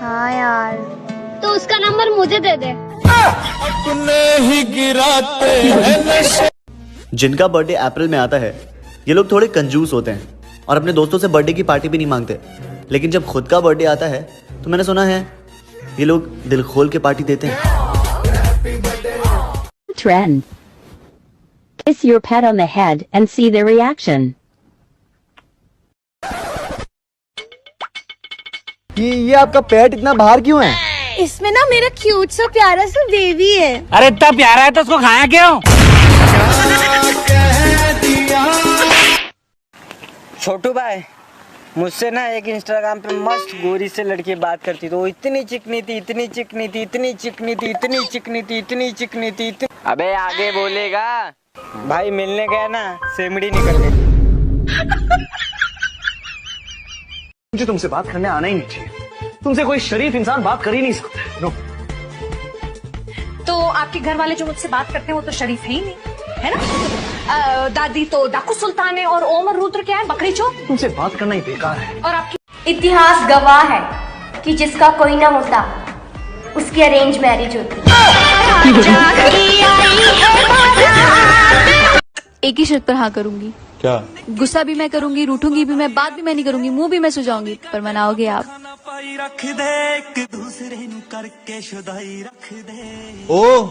हाँ यार। तो उसका नंबर मुझे दे दे। अपने ही गिराते हैं नशे। जिनका बर्थडे अप्रैल में आता है ये लोग थोड़े कंजूस होते हैं और अपने दोस्तों से बर्थडे की पार्टी भी नहीं मांगते, लेकिन जब खुद का बर्थडे आता है तो मैंने सुना है ये लोग दिल खोल के पार्टी देते हैं। Trend. Kiss your pet on the head and see their reaction. ये आपका पेट इतना बाहर क्यों है? इसमें ना मेरा क्यूट सा प्यारा सा बेबी है। अरे इतना प्यारा है तो उसको खाया क्यों? छोटू भाई, मुझसे ना एक इंस्टाग्राम पे मस्त गोरी से लड़की बात करती, तो वो इतनी चिकनी थी, इतनी चिकनी थी, इतनी चिकनी थी, इतनी चिकनी थी, इतनी चिकनी थी। अबे आगे बोलेगा भाई, मिलने गया ना सेमड़ी निकल गई। मुझे तुमसे बात करने आना ही नहीं चाहिए। तुमसे कोई शरीफ इंसान बात कर ही नहीं सकता। नो। तो आपके घर वाले जो मुझसे बात करते हैं वो तो शरीफ है ही नहीं, है ना? दादी तो डाकू सुल्तान है और ओमर रुद्र क्या है, बकरी चोर। तुमसे बात करना ही बेकार है। और आपकी इतिहास गवाह है कि जिसका कोई ना होता उसकी अरेंज मैरिज होती। एक ही शर्त पर हाँ करूंगी। क्या? गुस्सा भी मैं करूंगी, रूठूंगी भी मैं, बात भी मैं नहीं करूंगी, मुंह भी मैं सुझाऊंगी, पर मनाओगे आप। ओ,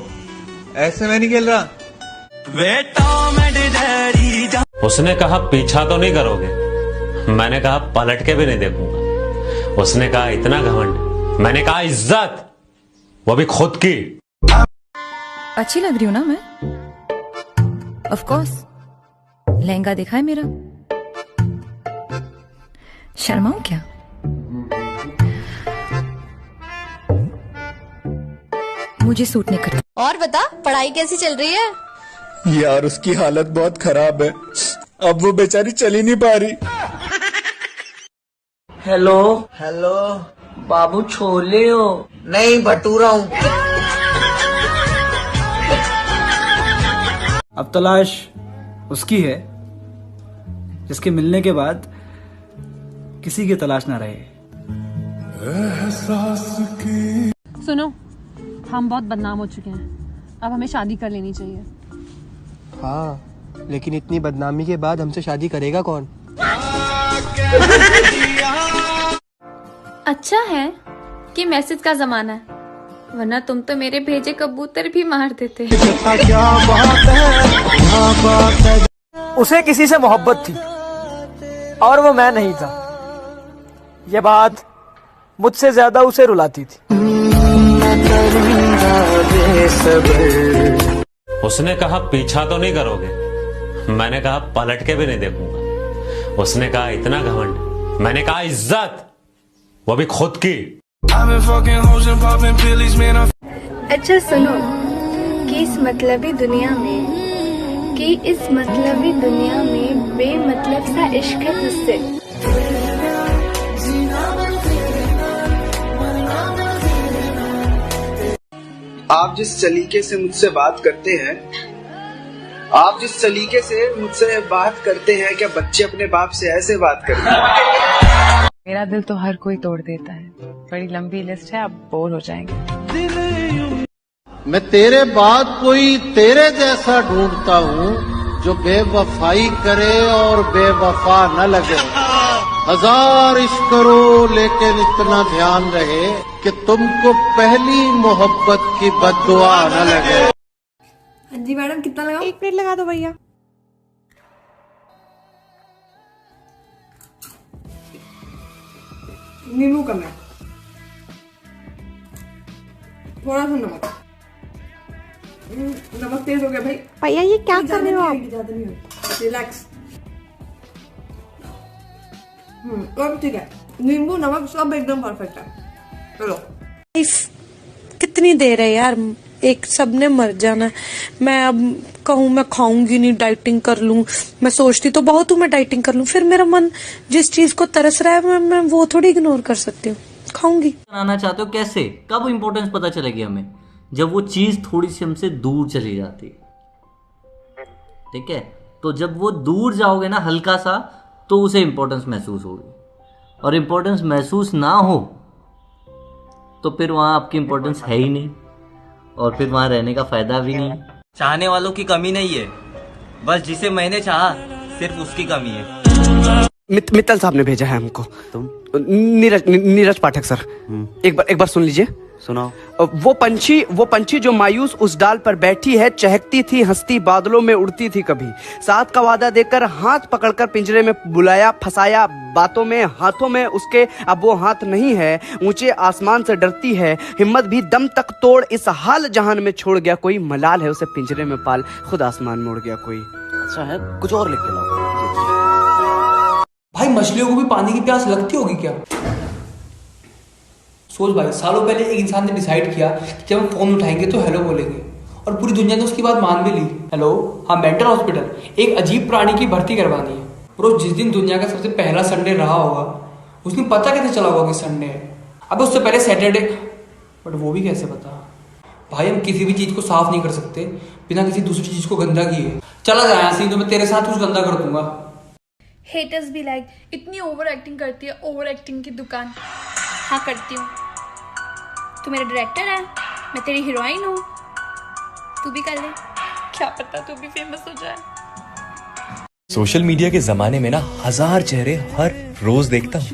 ऐसे मैं नहीं खेल रहा। उसने कहा पीछा तो नहीं करोगे, मैंने कहा पलट के भी नहीं देखूंगा। उसने कहा इतना घमंड, मैंने कहा इज्जत, वो भी खुद की। अच्छी लग रही हूँ ना मैं? Of course. लहंगा देखा है मेरा? शर्माऊं क्या? मुझे सूट नहीं करता। और बता, पढ़ाई कैसी चल रही है? यार उसकी हालत बहुत खराब है, अब वो बेचारी चल ही नहीं पा रही। हेलो हेलो बाबू, छोले हो? नहीं, भटूरा हूँ। अब तलाश उसकी है जिसके मिलने के बाद किसी की तलाश ना रहे। सुनो, हम बहुत बदनाम हो चुके हैं, अब हमें शादी कर लेनी चाहिए। हाँ, लेकिन इतनी बदनामी के बाद हमसे शादी करेगा कौन? अच्छा है कि मैसेज का जमाना है, वरना तुम तो मेरे भेजे कबूतर भी मार देते। उसे किसी से मोहब्बत थी और वो मैं नहीं था, ये बात मुझसे ज्यादा उसे रुलाती थी। उसने कहा पीछा तो नहीं करोगे, मैंने कहा पलट के भी नहीं देखूंगा। उसने कहा इतना घमंड, मैंने कहा इज्जत, वो भी खुद की। अच्छा सुनो, कि इस मतलबी दुनिया में बेमतलब सा इश्क है तुझसे। आप जिस सलीके से मुझसे बात करते हैं, क्या बच्चे अपने बाप से ऐसे बात करते हैं? मेरा दिल तो हर कोई तोड़ देता है, बड़ी लंबी लिस्ट है, आप बोर हो जाएंगे। मैं तेरे बाद कोई तेरे जैसा ढूंढता हूँ जो बेवफाई करे और बेवफा न लगे। हजार इश्क करो लेकिन इतना ध्यान रहे कि तुमको पहली मोहब्बत की बद्दुआ न लगे। हाँ जी मैडम, कितना लगाओ? 1 प्लेट लगा दो भैया। नींबू कम है, थोड़ा सा नमक। नमक तेज हो गया भाई। भैया ये क्या कर रहे हो आप? ज्यादा नहीं हो, रिलैक्स। अब ठीक है, नींबू नमक सब एकदम परफेक्ट है। चलो। कितनी देर है यार, एक सबने मर जाना। मैं अब कहूँ मैं खाऊंगी नहीं, डाइटिंग कर लूं। मैं सोचती तो बहुत हूँ मैं डाइटिंग कर लूं, फिर मेरा मन जिस चीज को तरस रहा है मैं वो थोड़ी इग्नोर कर सकती हूँ। खाऊंगी। बनाना चाहते हो कैसे? कब इम्पोर्टेंस पता चलेगी हमें? जब वो चीज थोड़ी सी हमसे दूर चली जाती, ठीक है? तो जब वो दूर जाओगे ना हल्का सा, तो उसे इम्पोर्टेंस महसूस होगी। और इम्पोर्टेंस महसूस ना हो तो फिर वहाँ आपकी इम्पोर्टेंस है ही नहीं, और फिर वहाँ रहने का फायदा भी नहीं। चाहने वालों की कमी नहीं है, बस जिसे मैंने चाहा सिर्फ उसकी कमी है। मित्तल साहब ने भेजा है हमको। तुम? नीरज पाठक सर। एक बार सुन लीजिए। सुनाओ। वो पंछी जो मायूस उस डाल पर बैठी है, चहकती थी हंसती बादलों में उड़ती थी कभी, साथ का वादा देकर हाथ पकड़कर पिंजरे में बुलाया, फंसाया बातों में हाथों में उसके, अब वो हाथ नहीं है, ऊंचे आसमान से डरती है, हिम्मत भी दम तक तोड़ इस हाल जहान में छोड़ गया कोई, मलाल है उसे पिंजरे में पाल, खुद आसमान में उड़ गया कोई। अच्छा है, कुछ और लिख के लाओ। भाई मछलियों को भी पानी की प्यास लगती होगी क्या? सोच भाई, सालों पहले एक इंसान ने डिसाइड किया कि जब हम फोन उठाएंगे तो हेलो बोलेंगे, और पूरी दुनिया ने उसकी बात मान भी ली। हेलो, हाँ मेंटल हॉस्पिटल, एक अजीब प्राणी की भर्ती करवानी है। रोज जिस दिन दुनिया का सबसे पहला संडे रहा होगा, उस दिन पता कैसे चला होगा कि संडे है? अब उससे पहले सैटरडे, बट वो भी कैसे पता? भाई हम किसी भी चीज को साफ नहीं कर सकते बिना किसी दूसरी चीज को गंदा किए। चला जाए यहाँ से, तो मैं तेरे साथ कुछ गंदा कर दूंगा। हेटर्स भी लाइक इतनी ओवर एक्टिंग करती है, ओवर एक्टिंग की दुकान। हाँ करती हूँ। तू मेरा डायरेक्टर है, मैं तेरी हीरोइन हूँ, तू भी कर ले, क्या पता तू भी फेमस हो जाए। सोशल मीडिया के जमाने में ना 1000 चेहरे हर रोज देखता हूँ,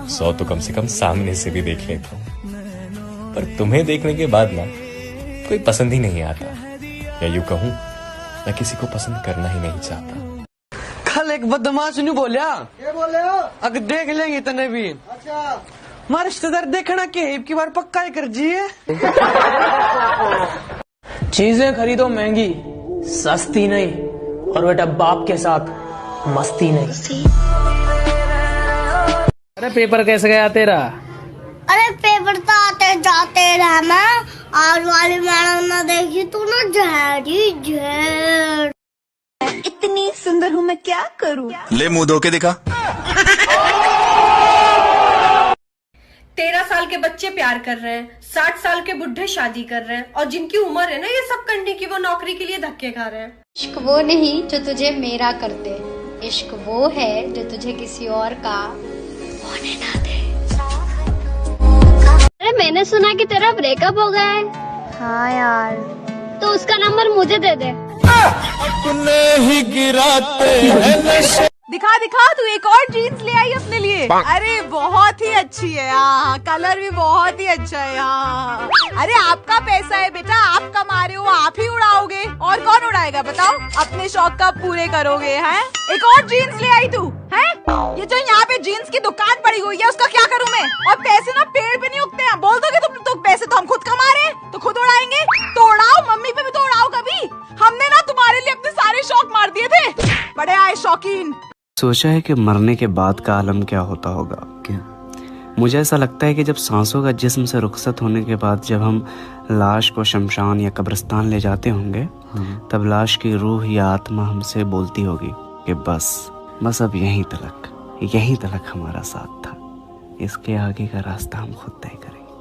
100 तो कम से कम सामने से भी देख लेता हूँ, पर तुम्हें देखने के बाद ना कोई पसंद ही नहीं आता, या यूं कहूँ मैं किसी को पसंद करना ही नहीं चाहता। कल एक बदमाश ने बोलिया, क्या बोले हो? अगर देख लेंगे तने भी। अच्छा, मारे रिश्तेदार देखना कि हिप की बार पक्का ही कर जिए। चीजें खरीदो महंगी, सस्ती नहीं, और बेटा बाप के साथ मस्ती नहीं। अरे पेपर कैसे गया तेरा? अरे पेपर तो आते जाते रहा, मैं आज वाली मैडम ना देखी तू ना झेरी झेर। इतनी सुंदर हूँ मैं क्या करूँ? ले मुंह धो के दिखा। 13 साल के बच्चे प्यार कर रहे हैं, 60 साल के बुढ़े शादी कर रहे हैं, और जिनकी उम्र है ना ये सब करने की, वो नौकरी के लिए धक्के खा रहे हैं। इश्क वो नहीं जो तुझे मेरा कर दे, इश्क वो है जो तुझे किसी और का होने ना दे। अरे मैंने सुना कि तेरा ब्रेकअप हो गया है। हाँ यार, तो उसका नंबर मुझे दे दे। अपने ही गिराते हैं। दिखा दिखा, तू एक और जीन्स ले आई अपने लिए। अरे बहुत ही अच्छी है यार, कलर भी बहुत ही अच्छा है यार। अरे आपका पैसा है बेटा, आप कमा रहे हो, आप ही उड़ाओगे, और कौन उड़ाएगा बताओ? अपने शौक कब पूरे करोगे? हैं? एक और जीन्स ले आई तू हैं? ये जो यहाँ पे जीन्स की दुकान पड़ी हुई है उसका क्या करूँ मैं? और पैसे ना पेड़ पे नहीं उगते हैं, बोल दोगे तुम तो, पैसे तो हम खुद कमा रहे हैं, तो खुद उड़ाएंगे। तो उड़ाओ, मम्मी पे भी तो उड़ाओ कभी। हमने ना तुम्हारे लिए अपने सारे शौक मार दिए थे, बड़े आए शौकीन। सोचा है कि मरने के बाद का आलम क्या होता होगा। क्या? मुझे ऐसा लगता है कि जब सांसों का जिस्म से रुखसत होने के बाद जब हम लाश को शमशान या कब्रिस्तान ले जाते होंगे, तब लाश की रूह या आत्मा हमसे बोलती होगी कि बस अब यहीं तलक हमारा साथ था, इसके आगे का रास्ता हम खुद तय करेंगे।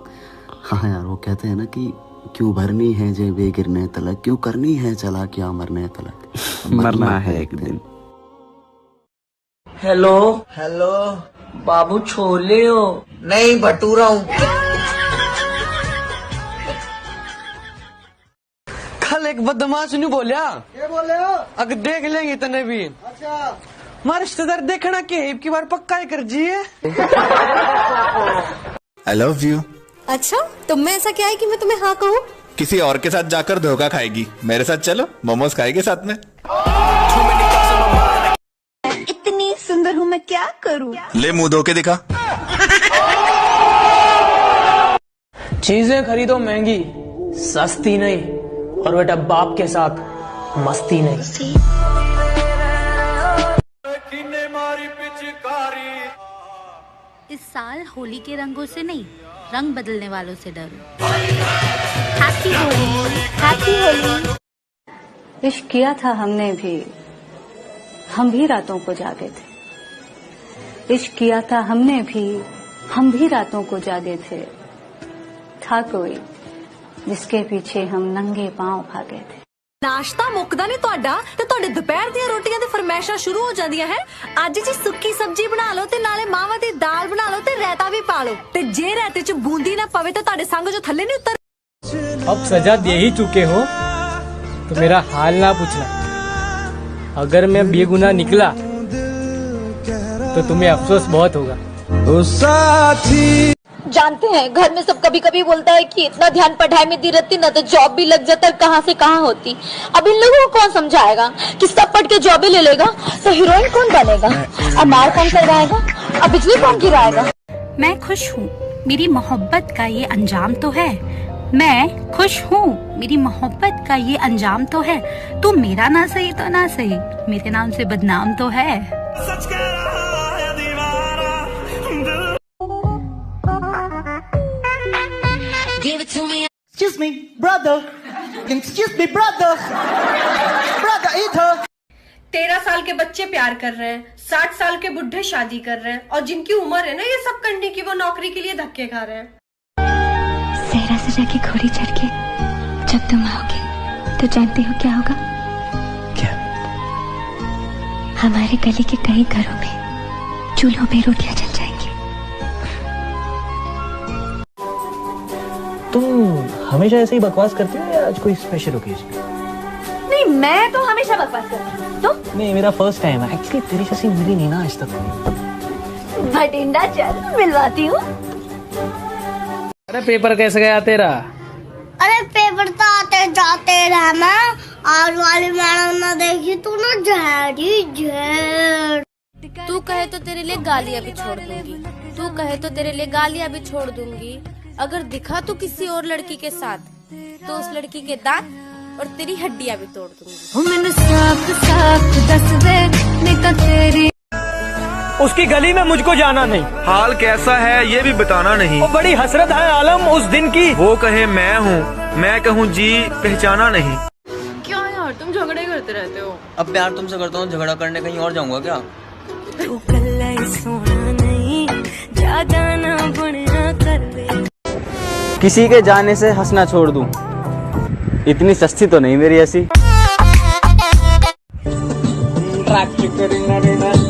हाँ यार, वो कहते हैं ना कि क्यों भरनी है जेबे गिरने तलक, क्यों करनी है चला क्या मरने तलक, मरना है एक दिन। हेलो हेलो, बाबू छोले हो? नहीं, भटूरा हूँ। कल एक बदमाश ने बोलिया, क्या बोले हो? अगर देख लेंगे तने भी। अच्छा, मारे रिश्तेदार देखना कि हिप की बार पक्का ही कर जिए। आई लव यू। अच्छा, तुम में ऐसा क्या है कि मैं तुम्हें हाँ कहूँ? किसी और के साथ जाकर धोखा खाएगी, मेरे साथ चलो, मोमोज खाएंगे साथ में। इतनी सुंदर हूँ मैं क्या करूँ? ले मुंह धो के दिखा। चीजें खरीदो महंगी, सस्ती नहीं, और बेटा बाप के साथ मस्ती नहीं। इस साल होली के रंगों से नहीं, रंग बदलने वालों से डरो। Happy Holi, happy Holi. इश्क किया था हमने भी, हम भी रातों को जागे थे। इश्क किया था हमने भी, हम भी रातों को जागे थे। था कोई जिसके पीछे हम नंगे पांव भागे थे। नाश्ता मुकदा नहीं ਤੁਹਾਡਾ ਤੇ ਤੁਹਾਡੇ ਦੁਪਹਿਰ ਦੀਆਂ ਰੋਟੀਆਂ ਤੇ ਫਰਮਾਇਸ਼ਾਂ ਸ਼ੁਰੂ ਹੋ ਜਾਂਦੀਆਂ ਹੈ। ਅੱਜ ਜੀ ਸੁੱਕੀ ਸਬਜ਼ੀ ਬਣਾ ਲਓ ਤੇ ਨਾਲੇ ਮਾਵਾਂ ਦੀ ਦਾਲ ਬਣਾ ਲਓ ਤੇ ਰਾਇਤਾ ਵੀ ਪਾ ਲਓ ਤੇ ਜੇ ਰਾਇਤੇ 'ਚ ਬੂੰਦੀ ਨਾ ਪਵੇ ਤਾਂ ਤੁਹਾਡੇ ਸੰਗ ਜੋ ਥੱਲੇ नहीं उतर। अब सजा दे ही चुके हो तो मेरा हाल ना पूछना। अगर मैं बेगुनाह निकला तो तुम्हें अफसोस बहुत होगा। जानते हैं घर में सब कभी कभी बोलता है कि इतना ध्यान पढ़ाई में दी रहती ना तो जॉब भी लग जाता, कहाँ से कहाँ होती। अब इन लोगों को कौन समझाएगा कि सब पढ़ के जॉब ही ले लेगा तो हीरोइन कौन बनेगा, अब मार कौन करवाएगा, अब बिजली कौन गिराएगा। मैं खुश हूँ, मेरी मोहब्बत का ये अंजाम तो है। मैं खुश हूँ, मेरी मोहब्बत का ये अंजाम तो है। तू मेरा ना सही तो ना सही, मेरे नाम से बदनाम तो है। Excuse me, brother. Excuse me, brother. Brother, इधर। 13 साल के बच्चे प्यार कर रहे हैं, 60 साल के बुढ़े शादी कर रहे हैं, और जिनकी उम्र है ना ये सब करने की, वो नौकरी के लिए धक्के खा रहे हैं। सहरा सजा के घोड़ी चढ़ के जब तुम आओगे तो जानते हो क्या होगा? क्या? हमारे गली के कई घरों में चूल्हों पे रोटियां जल जाएंगी। तुम हमेशा ऐसे ही बकवास करती हो या आज कोई स्पेशल ओकेजन? नहीं, मैं तो हमेशा बकवास करती हूँ। तो नहीं, मेरा फर्स्ट टाइम है एक्चुअली। तेरी जैसी मिली नहीं ना आज तक। भटिंडा चल मिलवाती हूँ। अरे पेपर कैसे गया तेरा? अरे पेपर तो आते जाते रहे, मैं आज वाली मैडम ने देखी तू ना झेर। तू कहे तो तेरे लिए गालियाँ भी छोड़ दूंगी, तू कहे तो तेरे लिए गालियाँ भी छोड़ दूंगी। अगर दिखा तू किसी और लड़की के साथ तो उस लड़की के दांत और तेरी हड्डियाँ भी तोड़ दूंगी। उसकी गली में मुझको जाना नहीं, हाल कैसा है ये भी बताना नहीं। वो बड़ी हसरत है आलम उस दिन की, वो कहे मैं हूँ, मैं कहूँ जी पहचाना नहीं। क्या यार तुम झगड़े करते रहते हो? अब प्यार तुमसे करता हूँ, झगड़ा करने कहीं और जाऊंगा क्या? तू कल्ला ही सोना नहीं, जा जाना बनना कर दे। किसी के जाने से हंसना छोड़ दूं, इतनी सस्ती तो नहीं मेरी ऐसी।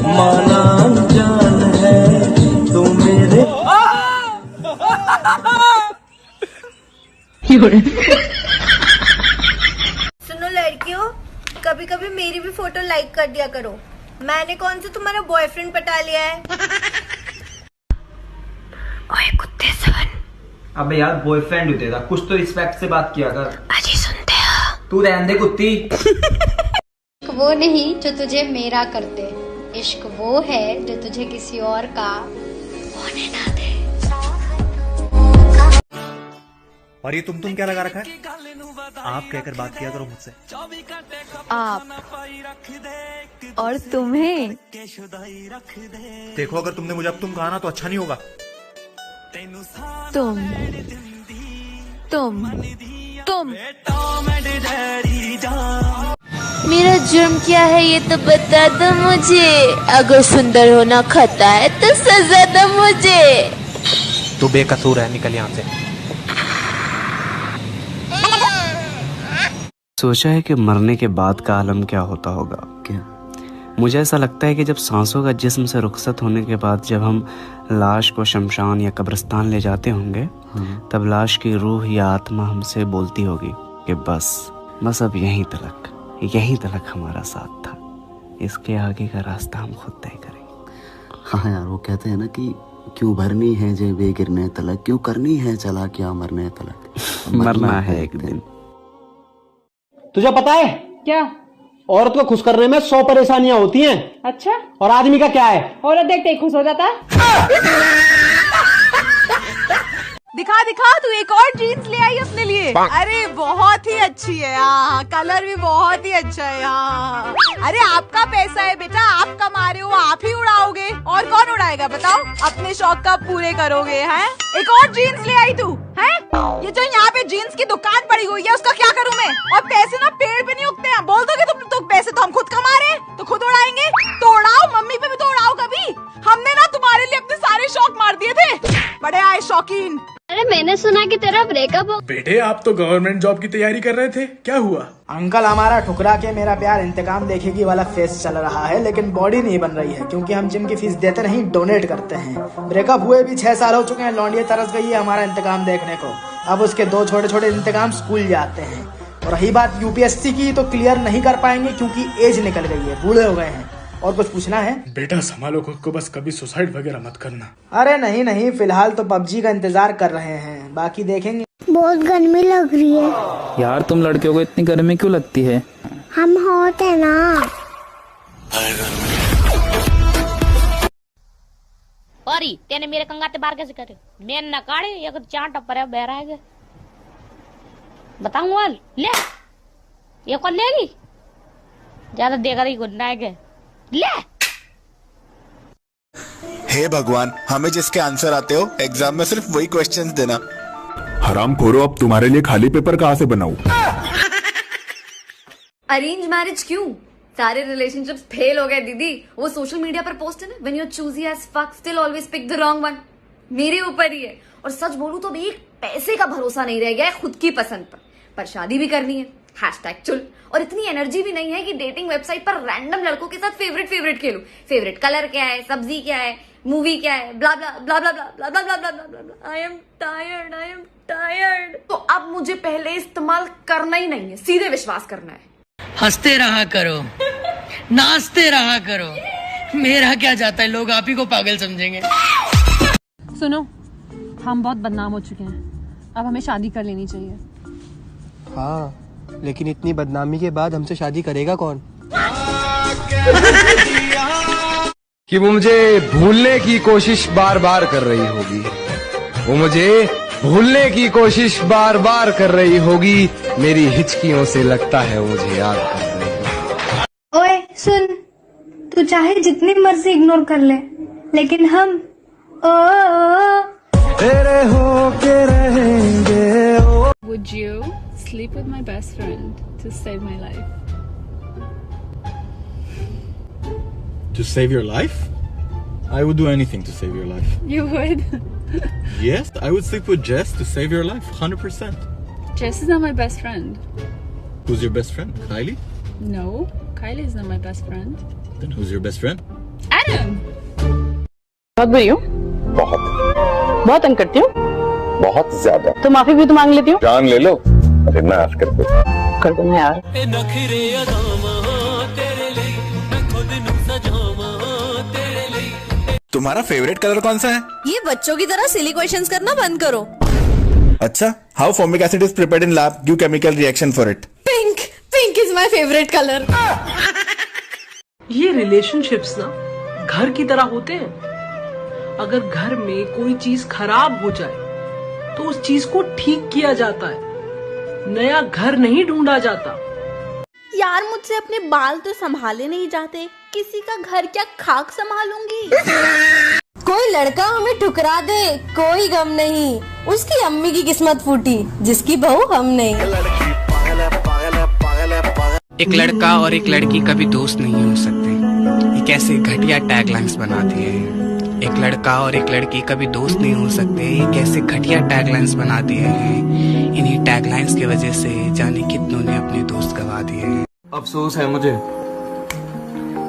माना जान है तू मेरे। सुनो लड़कियों, कभी कभी मेरी भी फोटो लाइक कर दिया करो। मैंने कौन सा तुम्हारा बॉयफ्रेंड पटा लिया है? ओए कुत्ते सन। अबे यार बॉयफ्रेंड होते था, कुछ तो रिस्पेक्ट से बात किया कर। अजी सुनते हो? तू रहने दे कुत्ती। वो नहीं जो तुझे मेरा कर दे, इश्क वो है जो तुझे किसी और का होने ना दे। और ये तुम क्या लगा रखा है? आप कहकर बात किया करो मुझसे। आप और तुम्हें। देखो अगर तुमने मुझे अब तुम कहा ना तो अच्छा नहीं होगा। तुम मेरा जुर्म क्या है ये तो बता दो मुझे, अगर सुंदर होना खता है तो सजा दो मुझे। तू बेकसूर है, निकल यहाँ से। सोचा है कि मरने के बाद का आलम क्या होता होगा। क्या? मुझे ऐसा लगता है कि जब सांसों का जिस्म से रुखसत होने के बाद जब हम लाश को शमशान या कब्रिस्तान ले जाते होंगे, तब लाश की रूह या आत्मा हमसे बोलती होगी कि बस अब यहीं तलक हमारा साथ था, इसके आगे का रास्ता हम खुद तय करेंगे। हाँ यार, वो कहते हैं ना कि क्यों भरनी है जेबे गिरने तलक, क्यों करनी है चला क्या मरने तलक। मरना है एक दिन। तुझे पता है क्या? औरत को खुश करने में 100 परेशानियां होती हैं। अच्छा, और आदमी का क्या है? औरत देखते ही खुश हो जाता। दिखा दिखा, तू एक और जीन्स ले आई अपने लिए। अरे बहुत ही अच्छी है यार, कलर भी बहुत ही अच्छा है यार। अरे आपका पैसा है बेटा, आप कमा रहे हो, आप ही उड़ाओगे, और कौन उड़ाएगा बताओ? अपने शौक का पूरे करोगे हैं। एक और जीन्स ले आई तू है? ये जो यहाँ पे जीन्स की दुकान पड़ी हुई है उसका क्या करूँ मैं? और पैसे ना पेड़ पे नहीं उगते हैं। बोल दोगे तुम तो पैसे तो हम खुद कमा रहे हैं, तो खुद उड़ाएंगे। तो उड़ाओ, मम्मी पे भी तो उड़ाओ कभी। हमने ना तुम्हारे लिए अपने सारे शौक मार दिए थे, बड़े आए शौकीन। अरे मैंने सुना कि तेरा ब्रेकअप हो। बेटे आप तो गवर्नमेंट जॉब की तैयारी कर रहे थे, क्या हुआ? अंकल हमारा ठुकरा के मेरा प्यार इंतकाम देखेगी वाला फेस चल रहा है, लेकिन बॉडी नहीं बन रही है क्योंकि हम जिम की फीस देते नहीं, डोनेट करते हैं। ब्रेकअप हुए भी 6 साल हो चुके हैं, लौंडिया तरस गई है हमारा इंतकाम देखने को। अब उसके 2 छोटे छोटे इंतकाम स्कूल जाते हैं। और रही बात यूपीएससी की, तो क्लियर नहीं कर पाएंगे क्योंकि एज निकल गई है, बूढ़े हो गए हैं। और कुछ पूछना है? बेटा संभालो खुद को, बस कभी सुसाइड वगैरह मत करना। अरे नहीं नहीं, फिलहाल तो पबजी का इंतजार कर रहे हैं, बाकी देखेंगे। बहुत गर्मी लग रही है यार, तुम लड़कियों को इतनी गर्मी क्यों लगती है? हम हॉट है ना। औरी तेने मेरे कंगाते बार कैसे करे? मैं न काढ़े या कुछ चार टप्पर है बहरा है बताऊं वाल ले ये कौन लेगी? ज्यादा देगा नहीं गुन्ना है ले। हे भगवान, हमें जिसके आंसर आते हो एग्जाम में सिर्फ वही क्वेश्चंस देना। हरामखोरो, अब तुम्हारे लिए खाली पेपर कहाँ से बनाऊं? अरेंज मैरिज क्यों? सारे रिलेशनशिप्स फेल हो गए दीदी। वो सोशल मीडिया पर पोस्ट है ना, when you choosy as fuck still always pick the wrong one. मेरे ऊपर ही है। और सच बोलूं तो अभी एक पैसे का भरोसा नहीं रह गया है खुद की पसंद पर शादी भी करनी है #चुल। और इतनी एनर्जी भी नहीं है कि डेटिंग वेबसाइट पर रैंडम लड़कों के साथ फेवरेट खेलूं। फेवरेट कलर क्या है, सब्जी क्या है, मूवी क्या है, ब्ला ब्ला ब्ला ब्ला ब्ला ब्ला ब्ला ब्ला ब्ला। I am tired. तो अब मुझे पहले इस्तेमाल करना ही नहीं है, सीधे विश्वास करना है। हंसते रहा करो, नाचते रहा करो, मेरा क्या जाता है, लोग आप ही को पागल समझेंगे। सुनो, हम बहुत बदनाम हो चुके हैं, अब हमें शादी कर लेनी चाहिए। हाँ, लेकिन इतनी बदनामी के बाद हमसे शादी करेगा कौन? कि वो मुझे भूलने की कोशिश बार बार कर रही होगी, वो मुझे भूलने की कोशिश बार बार कर रही होगी, मेरी हिचकियों से लगता है वो मुझे याद कर रही है। ओए सुन, तू चाहे जितनी मर्जी इग्नोर कर ले, लेकिन हम तेरे हो के रहेंगे। Would you sleep with my best friend to save my life? To save your life? I would do anything to save your life. You would? Yes, I would sleep with Jess to save your life, 100%. Jess is not my best friend. Who's your best friend? Kylie? No, Kylie is not my best friend. Then who's your best friend? Adam! बहुत बुरी हूँ? बहुत तंग करती हूँ? बहुत ज्यादा। तो माफी भी तो मांग लेती हूँ? जान ले लो, अरे माफ कर दो। कर दो ना यार। तुम्हारा फेवरेट कलर कौन सा है? ये बच्चों की तरह सिली क्वेश्चंस करना बंद करो। अच्छा, how formic acid is prepared in lab, give chemical reaction for it. Pink is my favourite colour. ये रिलेशनशिप्स ना घर की तरह होते हैं। अगर घर में कोई चीज खराब हो जाए तो उस चीज को ठीक किया जाता है, नया घर नहीं ढूंढा जाता। यार मुझसे अपने बाल तो संभाले नहीं जाते, किसी का घर क्या खाक संभालूंगी। कोई लड़का हमें ठुकरा दे कोई गम नहीं, उसकी अम्मी की किस्मत फूटी जिसकी बहू हम नहीं। एक लड़का और एक लड़की कभी दोस्त नहीं हो सकते, ये कैसे घटिया टैगलाइंस बनाती है। एक लड़का और एक लड़की कभी दोस्त नहीं हो सकते, ये कैसे घटिया टैगलाइंस बना दिए हैं। इन्हीं टैगलाइंस की वजह से जाने कितनों ने अपने दोस्त गवा दिए हैं। अफसोस है मुझे,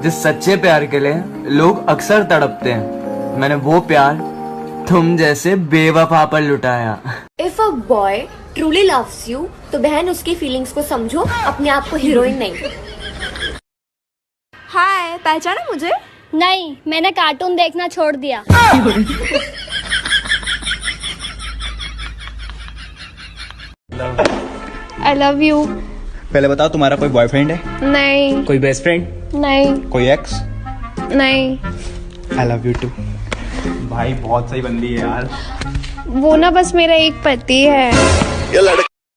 जिस सच्चे प्यार के लिए लोग अक्सर तड़पते हैं, मैंने वो प्यार तुम जैसे बेवफा पर लुटाया। If a boy truly loves you तो बहन उसकी फीलिंग्स को समझो, अपने आप को हीरोइन नहीं। हाय, पहचाना मुझे? नहीं, मैंने कार्टून देखना छोड़ दिया। I love you। पहले बताओ, तुम्हारा कोई बॉयफ्रेंड है? नहीं। कोई बेस्ट फ्रेंड? नहीं। कोई एक्स? नहीं। I love you too. भाई बहुत सही बंदी है यार। वो ना बस मेरा एक पति है।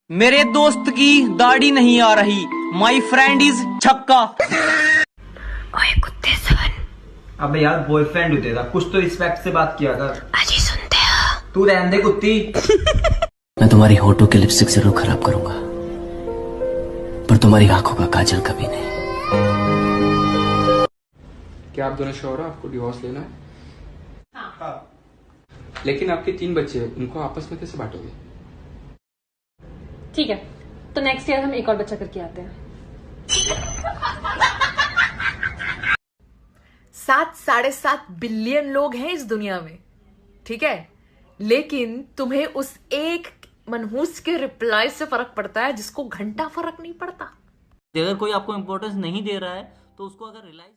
मेरे दोस्त की दाढ़ी नहीं आ रही, माई फ्रेंड इज छक्का। ओए कुत्ते सुन। अबे यार बॉयफ्रेंड होते था, कुछ तो रिस्पेक्ट से बात किया कर। अजी सुनते हो? तू रहने दे कुत्ती। मैं तुम्हारी होठों के लिपस्टिक जरूर खराब करूंगा, पर तुम्हारी आंखों का काजल कभी नहीं। क्या आप दोनों श्योर हो आपको डिवोर्स लेना है? लेकिन आपके 3 बच्चे हैं, उनको आपस में कैसे बांटोगे? ठीक है, तो नेक्स्ट ईयर हम एक और बच्चा करके आते हैं। 7.5 बिलियन लोग हैं इस दुनिया में, ठीक है, लेकिन तुम्हें उस एक मनहूस के रिप्लाई से फर्क पड़ता है जिसको घंटा फर्क नहीं पड़ता। अगर कोई आपको इम्पोर्टेंस नहीं दे रहा है तो उसको अगर रियलाइज